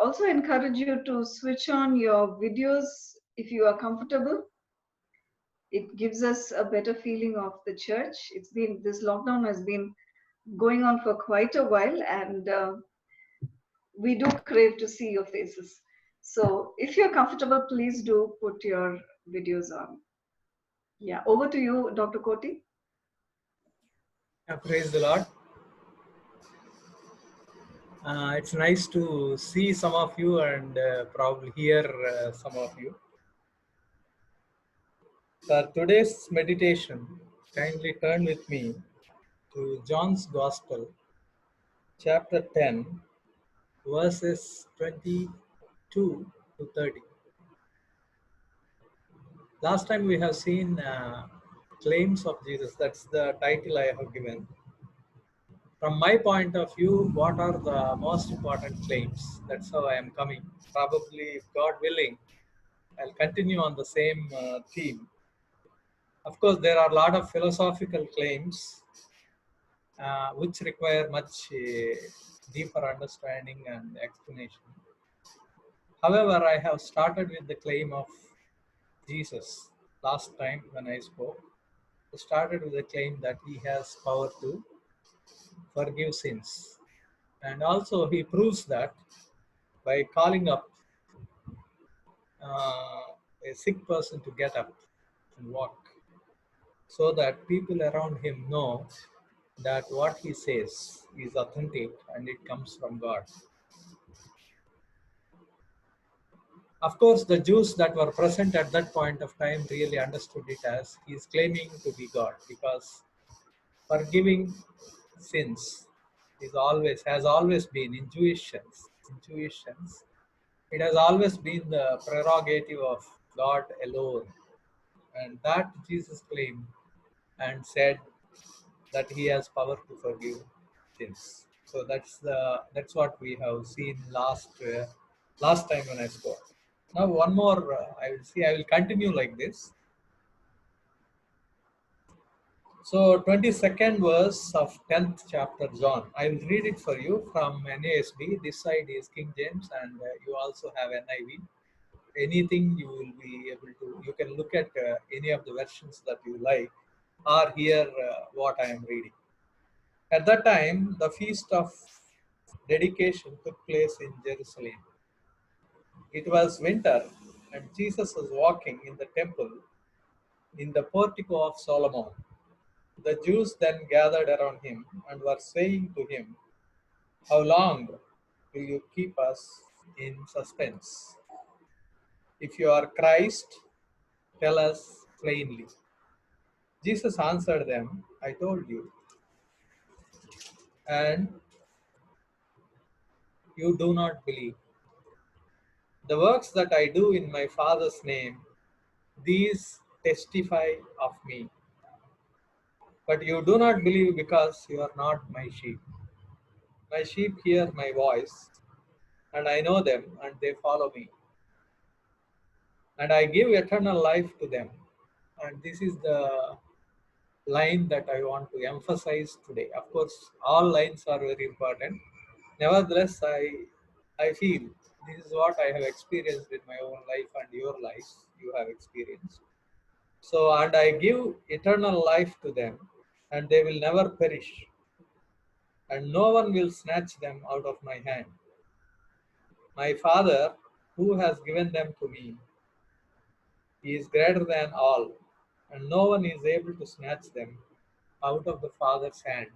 also encourage you to switch on your videos if you are comfortable. It gives us a better feeling of the church. This lockdown has been going on for quite a while, and we do crave to see your faces. So if you're comfortable, please do put your videos on. Yeah, over to you, Dr. Koti. Yeah, praise the Lord. It's nice to see some of you and probably hear some of you. For today's meditation, kindly turn with me to John's Gospel, chapter 10, verses 22 to 30. Last time we have seen claims of Jesus. That's the title I have given. From my point of view, what are the most important claims? That's how I am coming. Probably, if God willing, I'll continue on the same theme. Of course, there are a lot of philosophical claims which require much deeper understanding and explanation. However, I have started with the claim of Jesus last time when I spoke. I started with the claim that he has power to forgive sins. And also, he proves that by calling up a sick person to get up and walk, so that people around him know that what he says is authentic and it comes from God. Of course, the Jews that were present at that point of time really understood it as he is claiming to be God, because forgiving sins has always been in Jewish sense, it has always been the prerogative of God alone. And that Jesus claimed and said that he has power to forgive sins. So that's what we have seen last time when I spoke. Now one more I will continue like this. So 22nd verse of 10th chapter John. I will read it for you from NASB. This side is King James, and you also have NIV. Anything you will be able to, you can look at any of the versions that you like, or hear what I am reading. At that time, the feast of dedication took place in Jerusalem. It was winter, and Jesus was walking in the temple in the portico of Solomon. The Jews then gathered around him and were saying to him, "How long will you keep us in suspense? If you are Christ, tell us plainly." Jesus answered them, "I told you, and you do not believe. The works that I do in my Father's name, these testify of me. But you do not believe because you are not my sheep. My sheep hear my voice, and I know them, and they follow me. And I give eternal life to them." And this is the line that I want to emphasize today. Of course, all lines are very important. Nevertheless, I feel this is what I have experienced in my own life and your life you have experienced. So, and I give eternal life to them, and they will never perish, and no one will snatch them out of my hand. My Father, who has given them to me, he is greater than all, and no one is able to snatch them out of the Father's hand.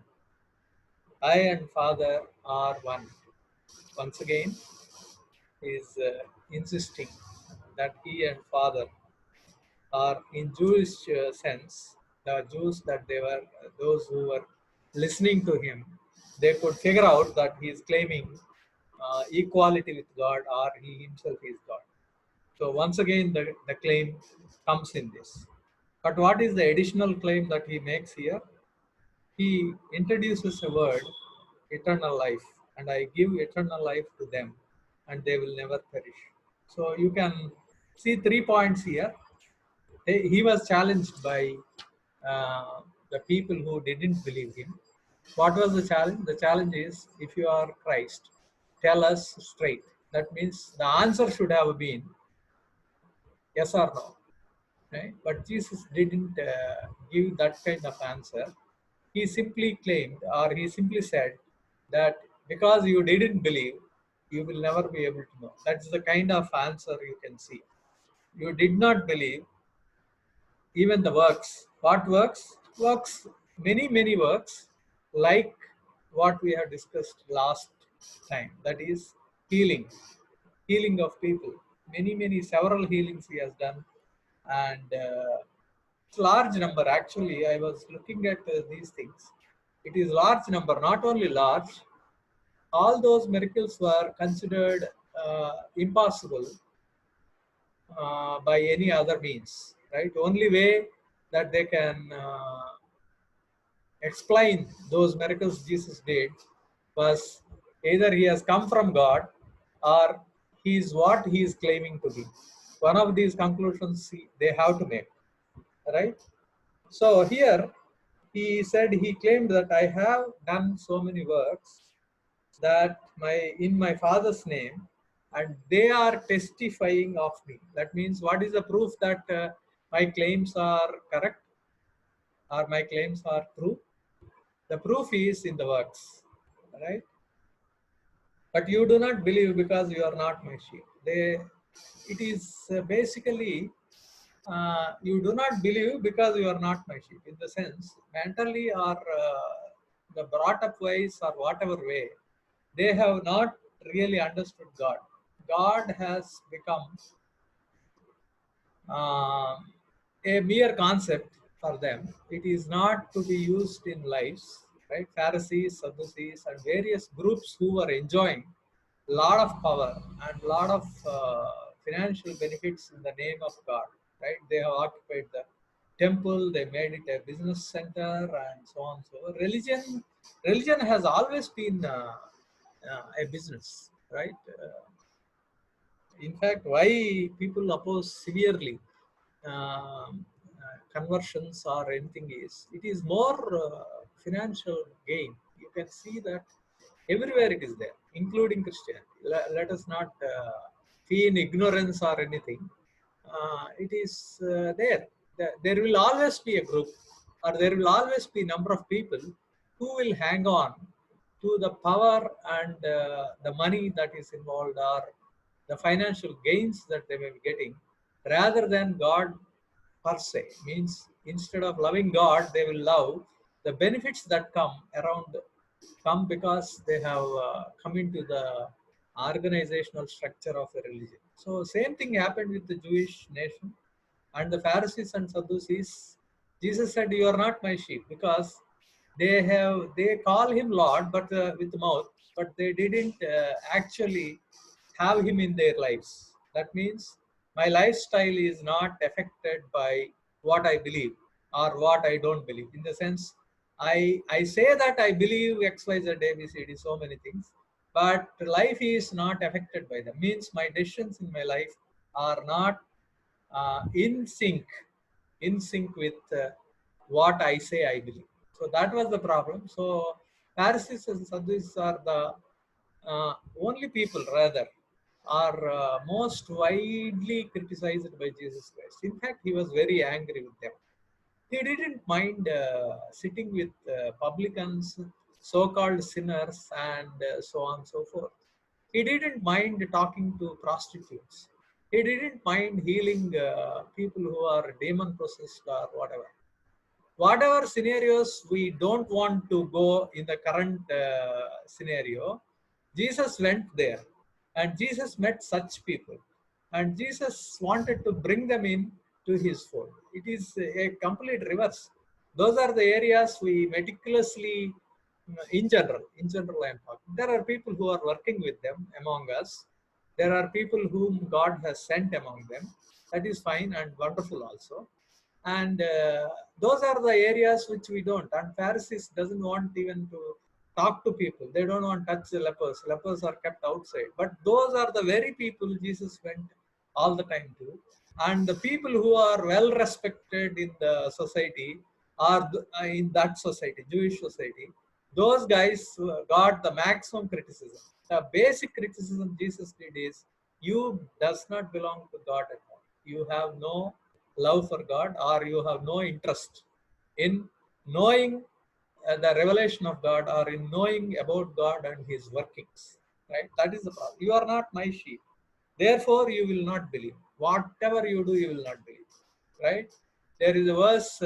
I and Father are one. Once again, he is insisting that he and Father are, in Jewish sense, the Jews that they were, those who were listening to him, they could figure out that he is claiming equality with God, or he himself is God. So once again, the claim comes in this. But what is the additional claim that he makes here? He introduces a word, eternal life, and I give eternal life to them, and they will never perish. So you can see 3 points here. He was challenged by the people who didn't believe him. What was the challenge? The challenge is, if you are Christ, tell us straight. That means the answer should have been yes or no, right? But Jesus didn't give that kind of answer. He simply claimed, or he simply said that because you didn't believe, you will never be able to know. That's the kind of answer you can see. You did not believe, even the works. What works? Works, many, many works, like what we have discussed last time. That is healing, healing of people. Many, many, several healings he has done. And it's large number. Actually, I was looking at these things. It is large number, not only large. All those miracles were considered impossible by any other means, right? Only way that they can explain those miracles Jesus did was either he has come from God or he is what he is claiming to be. One of these conclusions they have to make, right? So here he said, he claimed that I have done so many works that in my Father's name, and they are testifying of me. That means, what is the proof that my claims are correct or my claims are true? The proof is in the works, right? But you do not believe because you are not my sheep. It is basically you do not believe because you are not my sheep. In the sense, mentally or the brought up ways or whatever way, they have not really understood God. God has become uh, a mere concept for them. It is not to be used in lives, right? Pharisees, Sadducees, and various groups who were enjoying lot of power and lot of financial benefits in the name of God, right? They have occupied the temple, they made it a business center, and so on. So religion has always been a business, right? In fact, why people oppose severely conversions or anything is, it is more financial gain. You can see that everywhere it is there, including Christianity. Let us not feign ignorance or anything. It is there. There will always be a group, or there will always be number of people who will hang on to the power and the money that is involved, or the financial gains that they may be getting, rather than God per se. Means, instead of loving God, they will love the benefits that come because they have come into the organizational structure of a religion. So same thing happened with the Jewish nation and the Pharisees and Sadducees. Jesus said, you are not my sheep, because they call him Lord, but with the mouth, but they didn't actually have him in their lives. That means my lifestyle is not affected by what I believe or what I don't believe. In the sense, I say that I believe X, Y, Z, A, B, C, D, so many things, but life is not affected by them. Means my decisions in my life are not in sync with what I say I believe. So that was the problem. So Pharisees and Sadducees are the only people, rather, are most widely criticized by Jesus Christ. In fact, he was very angry with them. He didn't mind sitting with publicans, so-called sinners, and so on and so forth. He didn't mind talking to prostitutes. He didn't mind healing people who are demon possessed or whatever. Whatever scenarios we don't want to go in the current scenario, Jesus went there, and Jesus met such people, and Jesus wanted to bring them in to his fold. It is a complete reverse. Those are the areas we meticulously, in general I am talking. There are people who are working with them among us. There are people whom God has sent among them. That is fine and wonderful also. And those are the areas which we don't. And Pharisees doesn't want even to talk to people. They don't want to touch the lepers. Lepers are kept outside. But those are the very people Jesus went all the time to. And the people who are well respected in the society are in that society, Jewish society. Those guys got the maximum criticism. The basic criticism Jesus did is, you does not belong to God at all. You have no love for God, or you have no interest in knowing the revelation of God, or in knowing about God and His workings. Right? That is the problem. You are not my sheep. Therefore, you will not believe. Whatever you do, you will not believe. Right? There is a verse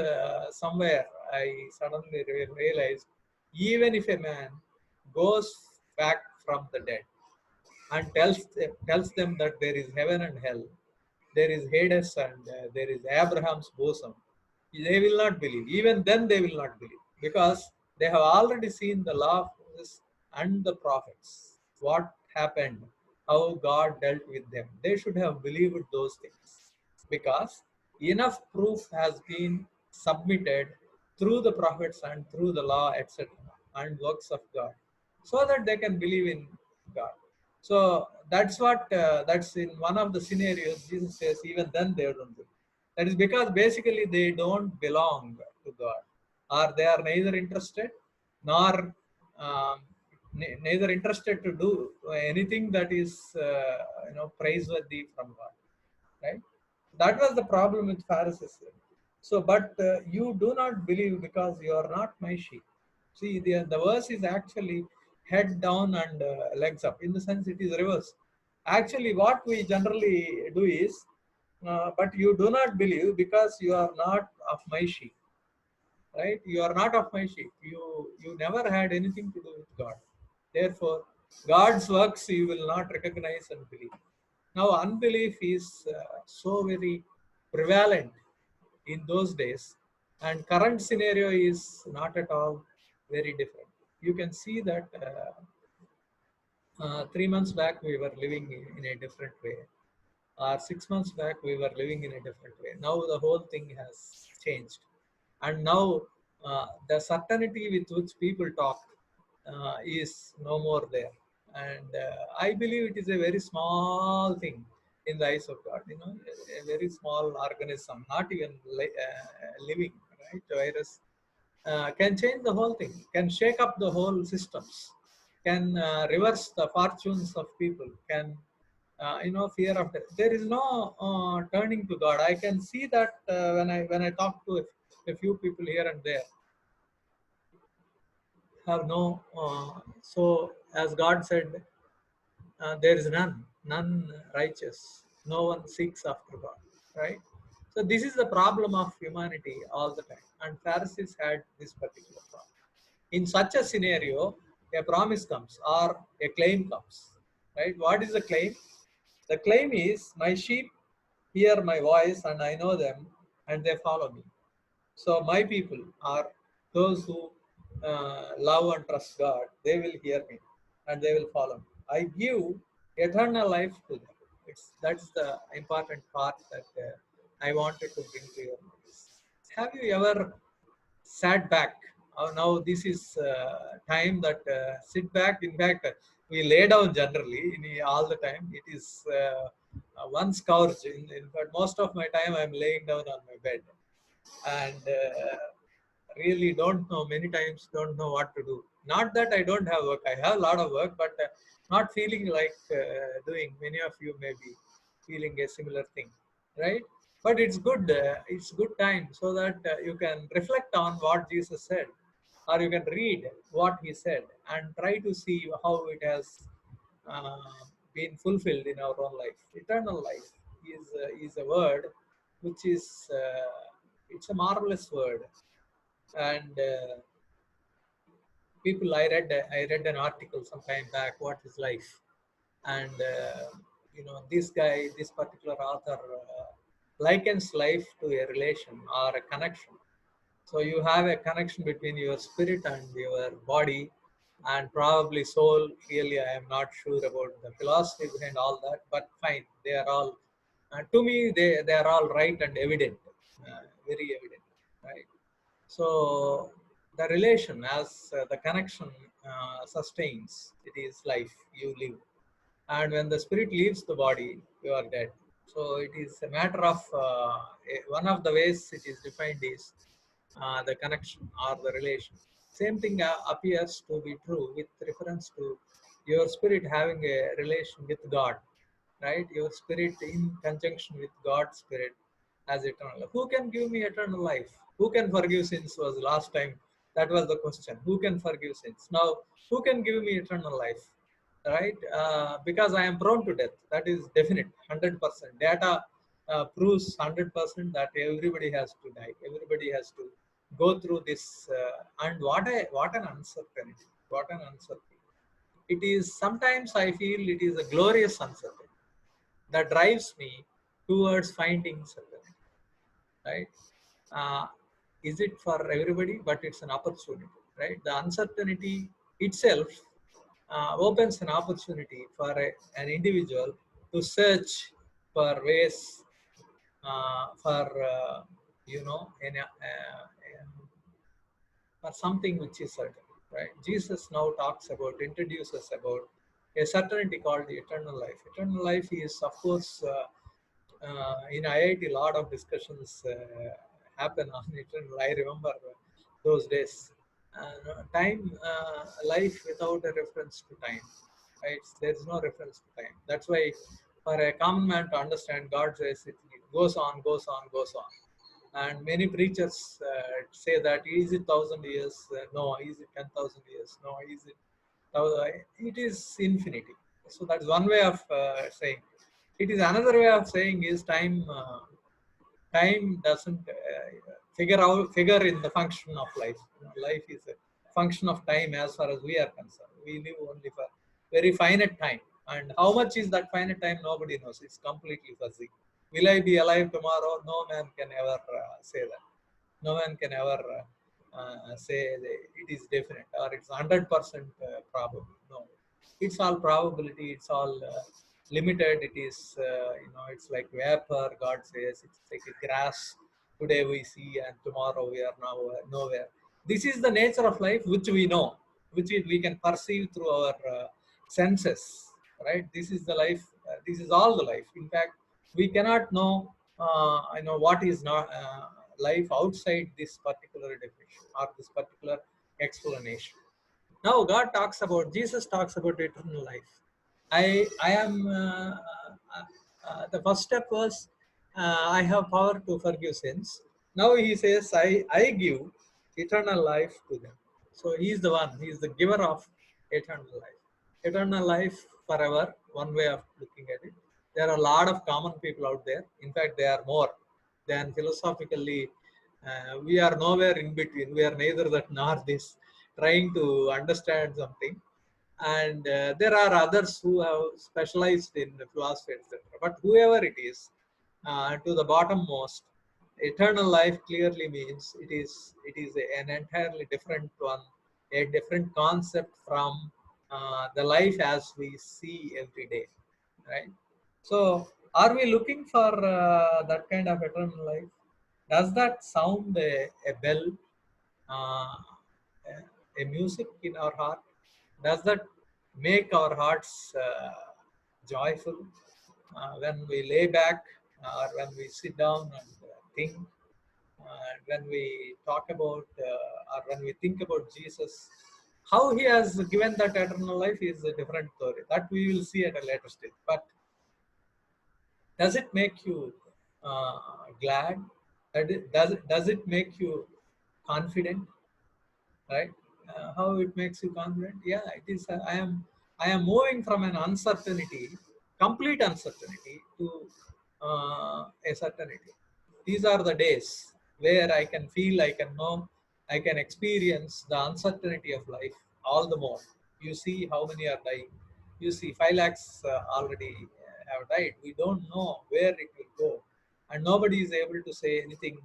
somewhere I suddenly realized, even if a man goes back from the dead and tells them that there is heaven and hell, there is Hades and there is Abraham's bosom, they will not believe. Even then, they will not believe, because they have already seen the law of Moses and the prophets, what happened, how God dealt with them. They should have believed those things, because enough proof has been submitted through the prophets and through the law, etc., and works of God, so that they can believe in God. So that's what that's in one of the scenarios. Jesus says, even then they don't believe. That is because basically they don't belong to God, or they are neither interested nor neither interested to do anything that is praiseworthy from God. Right? That was the problem with Pharisees. So, but you do not believe because you are not my sheep. See, the verse is actually head down and legs up. In the sense, it is reverse. Actually, what we generally do is, but you do not believe because you are not of my sheep. Right? You are not of my sheep. You never had anything to do with God. Therefore, God's works you will not recognize and believe. Now, unbelief is so very prevalent in those days, and current scenario is not at all very different. You can see that 3 months back we were living in a different way, or 6 months back we were living in a different way. Now the whole thing has changed, and now the certainty with which people talk is no more there. And I believe it is a very small thing in the eyes of God. A very small organism, not even living, right? Virus can change the whole thing, can shake up the whole systems, can reverse the fortunes of people, can fear of death. There is no turning to God. I can see that when I talk to a few people here and there, have no so as God said, there is none righteous, no one seeks after God. Right? So this is the problem of humanity all the time, and Pharisees had this particular problem. In such a scenario, a promise comes or a claim comes. Right? What is the claim? The claim is, my sheep hear my voice and I know them and they follow me. So my people are those who love and trust God. They will hear me and they will follow me. I give eternal life to them. That's the important part that I wanted to bring to your notice. Have you ever sat back? Now this is time that sit back. In fact, we lay down generally all the time. It is one scourge. In fact, most of my time I'm laying down on my bed, and really don't know, many times don't know what to do. Not that I don't have work. I have a lot of work, but not feeling like doing. Many of you may be feeling a similar thing, right? But it's good. It's good time so that you can reflect on what Jesus said, or you can read what he said and try to see how it has been fulfilled in our own life. Eternal life is a word which is it's a marvelous word. And I read an article some time back, what is life. And this particular author likens life to a relation or a connection. So you have a connection between your spirit and your body, and probably soul. Really, I am not sure about the philosophy behind all that, but fine, they are all to me, they are all right and evident, very evident, right? So the relation, as the connection sustains, it is life you live. And when the spirit leaves the body, you are dead. So it is a matter of one of the ways it is defined is the connection or the relation. Same thing appears to be true with reference to your spirit having a relation with God, right? Your spirit in conjunction with God's spirit as eternal life. Who can give me eternal life? Who can forgive sins was last time. That was the question. Who can forgive sins? Now, who can give me eternal life? Right? Because I am prone to death. That is definite, 100%. Data proves 100% that everybody has to die. Everybody has to go through this. And what an uncertainty. What an uncertainty. It is sometimes I feel it is a glorious uncertainty that drives me towards finding certainty, right? Uh, is it for everybody? But it's an opportunity, right? The uncertainty itself opens an opportunity for an individual to search for ways for for something which is certain, right? Jesus now introduces about a certainty called the eternal life. Eternal life is, of course, in IIT, a lot of discussions happen on eternal. I remember those days. Time, life without a reference to time, right? There is no reference to time. That's why, for a common man to understand, God says it goes on, goes on, goes on. And many preachers say that is it 1,000 years? No. Is it 10,000 years? No. Is it? It is infinity. So that's one way of saying. It is another way of saying is time. Time doesn't figure in the function of life. Life is a function of time as far as we are concerned. We live only for very finite time, and how much is that finite time? Nobody knows. It's completely fuzzy. Will I be alive tomorrow? No man can ever say that. No one can ever say that it is definite or it's 100% probable. No, it's all probability. It's all limited. It is it's like vapor. God says it's like a grass. Today we see and tomorrow we are now nowhere. This is the nature of life, which we know, we can perceive through our senses. Right? This is the life. This is all the life. In fact, we cannot know. What is not. Life outside this particular definition or this particular explanation. Now Jesus talks about eternal life. I am the first step was I have power to forgive sins. Now he says I give eternal life to them. So he is the one. He is the giver of eternal life. Eternal life forever. One way of looking at it. There are a lot of common people out there. In fact, there are more than philosophically. We are nowhere in between. We are neither that nor this, trying to understand something. And there are others who have specialized in philosophy, etc. But whoever it is, to the bottommost, eternal life clearly means it is an entirely different one, a different concept from the life as we see every day, right? So, are we looking for that kind of eternal life? Does that sound a bell, uh, a music in our heart? Does that make our hearts joyful when we lay back or when we sit down and think? When we talk about or when we think about Jesus, how he has given that eternal life is a different story that we will see at a later stage. But does it make you glad? Does it make you confident? Right? How it makes you confident? Yeah, it is. I am moving from an uncertainty, complete uncertainty, to a certainty. These are the days where I can feel, I can know, I can experience the uncertainty of life all the more. You see how many are dying. You see 5 lakhs already have died. We don't know where it will go, and nobody is able to say anything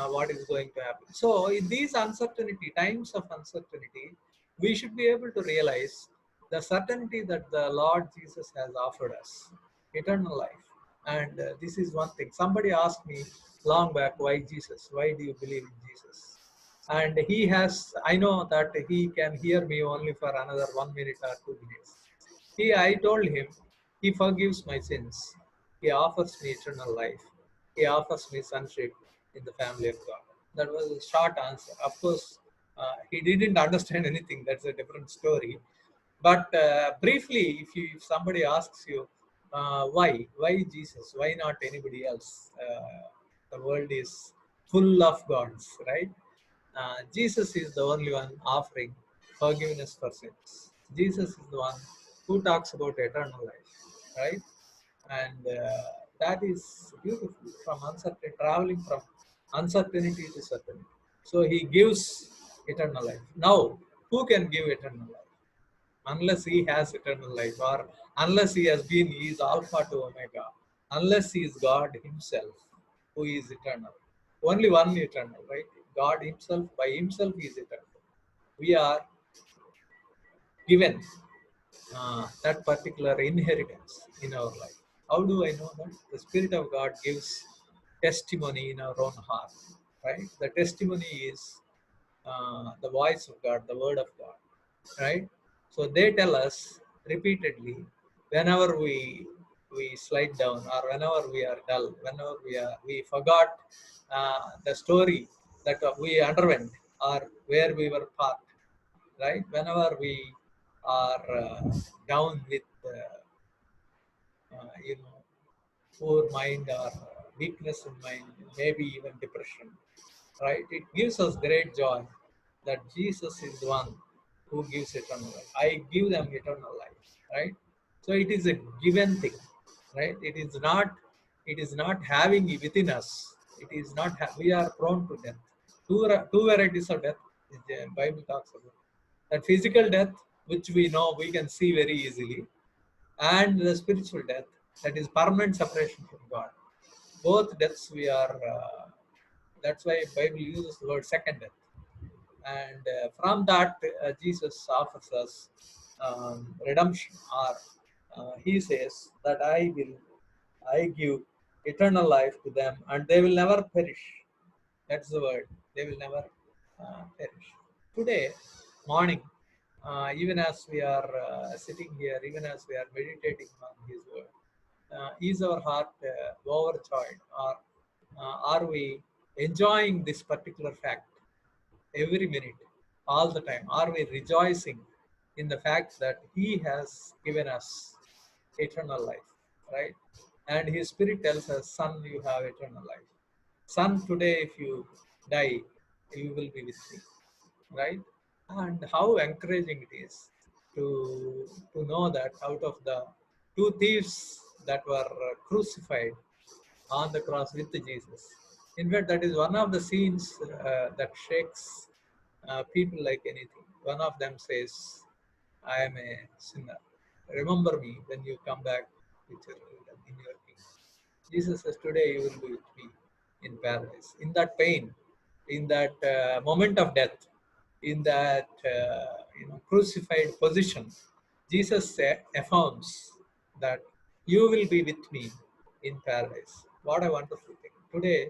what is going to happen. So, in these times of uncertainty, we should be able to realize the certainty that the Lord Jesus has offered us, eternal life. And this is one thing. Somebody asked me long back, why Jesus? Why do you believe in Jesus? And I know that he can hear me only for another 1 minute or 2 minutes. I told him, he forgives my sins. He offers me eternal life. He offers me sonship in the family of God. That was a short answer. Of course, he didn't understand anything. That's a different story. But briefly, if somebody asks you, why Jesus? Why not anybody else? The world is full of gods, right? Jesus is the only one offering forgiveness for sins. Jesus is the one who talks about eternal life, right? And that is beautiful, from uncertainty, traveling from uncertainty to certainty. So he gives eternal life. Now, who can give eternal life? Unless he has eternal life, or unless he has been, he is Alpha to Omega, unless he is God himself, who is eternal. Only one eternal, right? God himself, by himself, he is eternal. We are given that particular inheritance in our life. How do I know that? The Spirit of God gives testimony in our own heart, right? The testimony is the voice of God, the word of God, right? So they tell us repeatedly whenever we slide down, or whenever we are dull, whenever we forgot the story that we underwent, or where we were parked, right? Whenever we are down with poor mind, or weakness in mind, maybe even depression, right? It gives us great joy that Jesus is the one who gives eternal life. I give them eternal life, right? So it is a given thing, right? It is not having it within us. It is not, we are prone to death. Two varieties of death, the Bible talks about. That physical death, which we know, we can see very easily, and the spiritual death, that is permanent separation from God. Both deaths we are, that's why Bible uses the word second death. And from that, Jesus offers us redemption, or he says that I give eternal life to them, and they will never perish. That's the word. They will never perish. Today morning, even as we are sitting here, even as we are meditating on His word, is our heart overjoyed, or are we enjoying this particular fact every minute, all the time? Are we rejoicing in the fact that He has given us eternal life, right? And His Spirit tells us, Son, you have eternal life. Son, today, if you die, you will be with me, right? And how encouraging it is to know that out of the two thieves that were crucified on the cross with Jesus. In fact, that is one of the scenes that shakes people like anything. One of them says, I am a sinner. Remember me when you come back with in your kingdom. Jesus says, today you will be with me in paradise. In that pain, in that moment of death, in that crucified position, Jesus affirms that you will be with me in paradise. What a wonderful thing. Today,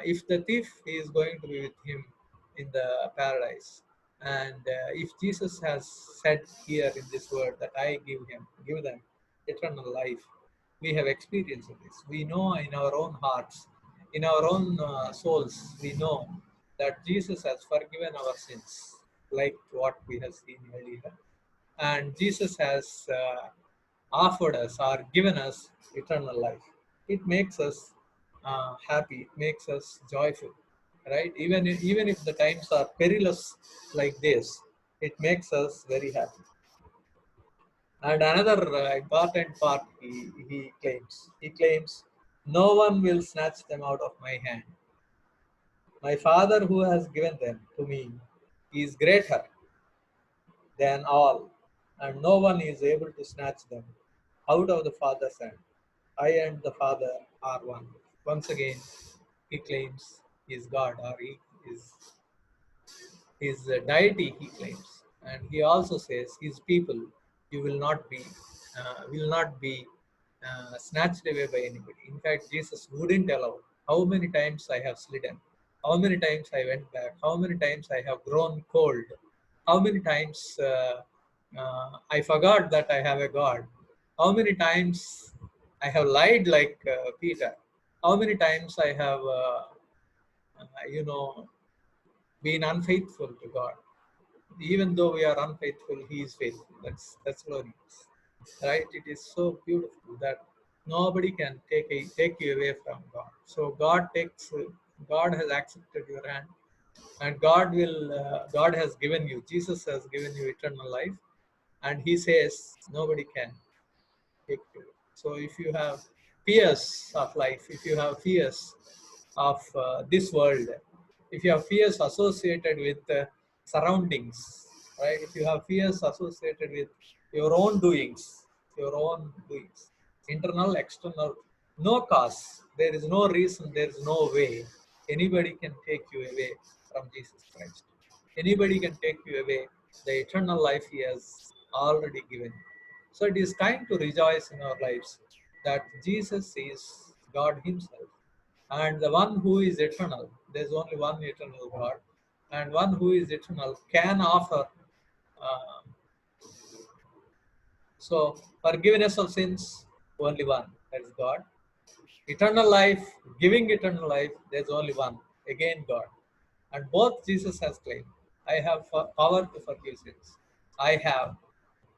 if the thief is going to be with him in the paradise, and if Jesus has said here in this word that I give them eternal life, we have experienced this. We know in our own hearts, in our own souls, we know that Jesus has forgiven our sins, like what we have seen earlier. And Jesus has offered us or given us eternal life. It makes us happy, it makes us joyful, right? Even if the times are perilous like this, it makes us very happy. And another important part he claims, no one will snatch them out of my hand. My Father who has given them to me is greater than all, and no one is able to snatch them out of the Father's hand. I and the Father are one. Once again, he claims he is God, or he is his deity, he claims. And he also says his people, you will not be snatched away by anybody. In fact, Jesus wouldn't allow. How many times I have slidden, how many times I went back, how many times I have grown cold, how many times I forgot that I have a God, how many times I have lied like Peter, how many times I have uh, you know been unfaithful to God. even though we are unfaithful, He is faithful. That's glorious, right? It is so beautiful that nobody can take you away from God. So God has accepted your hand, and God has given you. Jesus has given you eternal life, and He says nobody can take you. So if you have fears of life, if you have fears of this world, if you have fears associated with surroundings, right? If you have fears associated with your own doings, internal, external, no cause, there is no reason, there is no way anybody can take you away from Jesus Christ. Anybody can take you away the eternal life He has already given you. So it is time to rejoice in our lives that Jesus is God Himself, and the one who is eternal. There's only one eternal God, and one who is eternal can offer. Uh, so forgiveness of sins, only one. That is God. Eternal life, giving eternal life, there's only one. Again, God. And both Jesus has claimed, I have power to forgive sins. I have.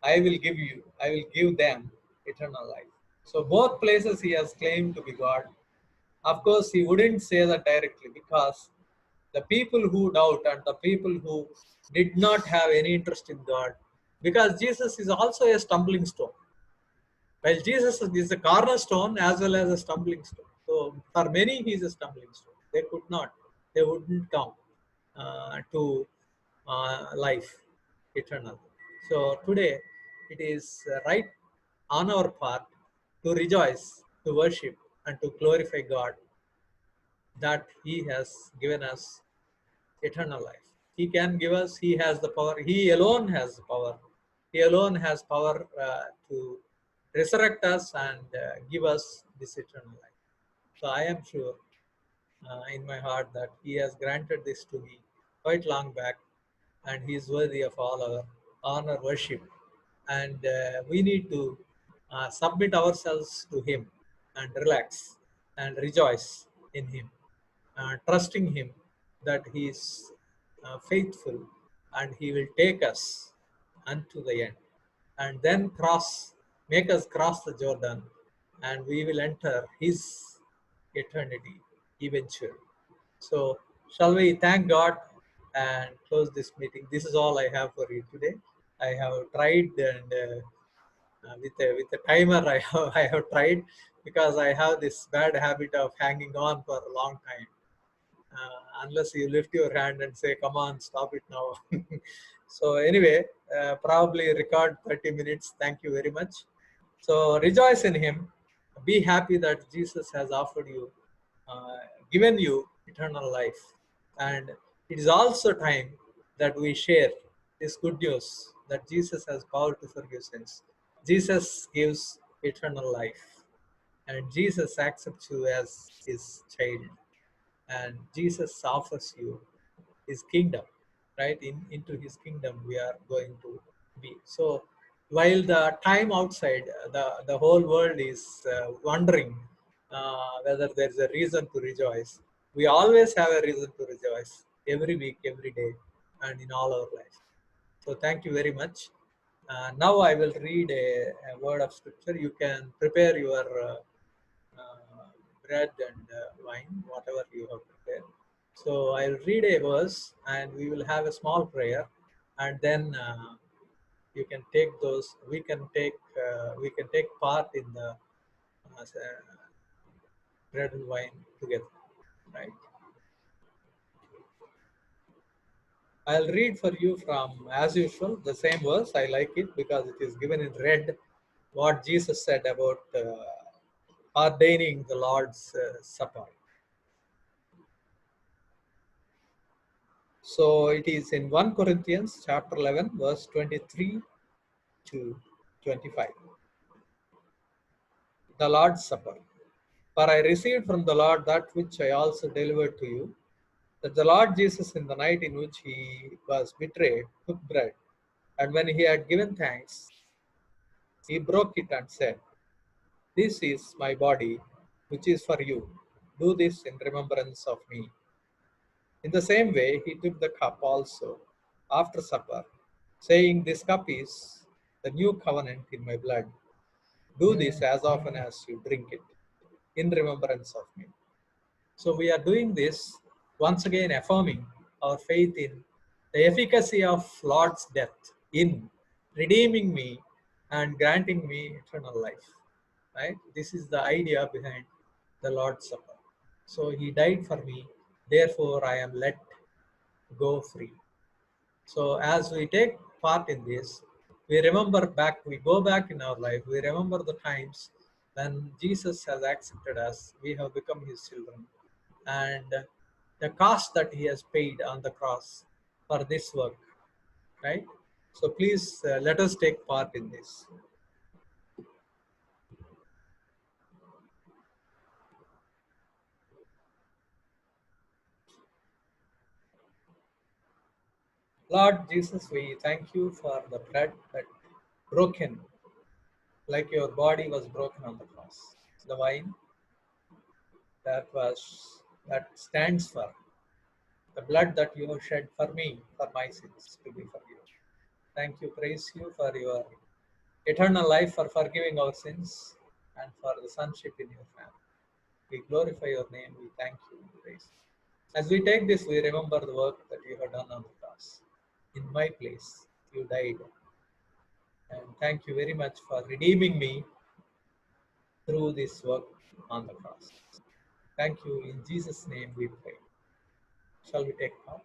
I will give you. I will give them eternal life. So both places He has claimed to be God. Of course, He wouldn't say that directly, because the people who doubt and the people who did not have any interest in God, because Jesus is also a stumbling stone. While Jesus is a cornerstone as well as a stumbling stone. So for many, He is a stumbling stone. They wouldn't come to life eternal. So today, it is right on our part to rejoice, to worship, and to glorify God that He has given us eternal life. He can give us, He has the power, He alone has the power. He alone has power to resurrect us and give us this eternal life. So I am sure in my heart that He has granted this to me quite long back, and He is worthy of all our honor, worship. And we need to submit ourselves to Him and relax and rejoice in Him, trusting Him that He is faithful and He will take us unto the end, and then make us cross the Jordan, and we will enter His eternity eventually. So, shall we thank God and close this meeting? This is all I have for you today. I have tried, and with a timer, I have tried, because I have this bad habit of hanging on for a long time. Unless you lift your hand and say, come on, stop it now. So anyway, probably record 30 minutes. Thank you very much. So rejoice in Him. Be happy that Jesus has offered you, uh, given you eternal life. And it is also time that we share this good news that Jesus has power to forgive sins. Jesus gives eternal life, and Jesus accepts you as His child, and Jesus offers you His kingdom, right? Into His kingdom we are going to be. So while the time outside, the whole world is wondering whether there is a reason to rejoice, we always have a reason to rejoice every week, every day, and in all our life. So thank you very much. Now I will read a word of scripture. You can prepare your bread and wine, whatever you have prepared. So I'll read a verse, and we will have a small prayer, and then you can take those. We can take part in the bread and wine together, right? I'll read for you from, as usual, the same verse. I like it because it is given in red. What Jesus said about ordaining the Lord's Supper. So it is in 1 Corinthians chapter 11, verse 23 to 25. The Lord's Supper. For I received from the Lord that which I also delivered to you, that the Lord Jesus, in the night in which He was betrayed, took bread, and when He had given thanks, He broke it and said, this is my body, which is for you. Do this in remembrance of me. In the same way, He took the cup also after supper, saying, "This cup is the new covenant in my blood. Do this as often as you drink it in remembrance of me." So we are doing this once again, affirming our faith in the efficacy of Lord's death in redeeming me and granting me eternal life. Right? This is the idea behind the Lord's Supper. So he died for me, therefore I am let go free. So as we take part in this, we remember back, we go back in our life, we remember the times when Jesus has accepted us, we have become his children, and the cost that he has paid on the cross for this work, right? So please let us take part in this. Lord Jesus, we thank you for the blood that broken, like your body was broken on the cross. The wine that stands for the blood that you have shed for me, for my sins to be forgiven. Thank you, praise you for your eternal life, for forgiving our sins, and for the sonship in your family. We glorify your name, we thank you and praise you. As we take this, we remember the work that you have done on the cross. In my place, you died. And thank you very much for redeeming me through this work on the cross. Thank you. In Jesus' name we pray. Shall we take part?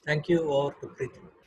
Thank you, over to Preeti.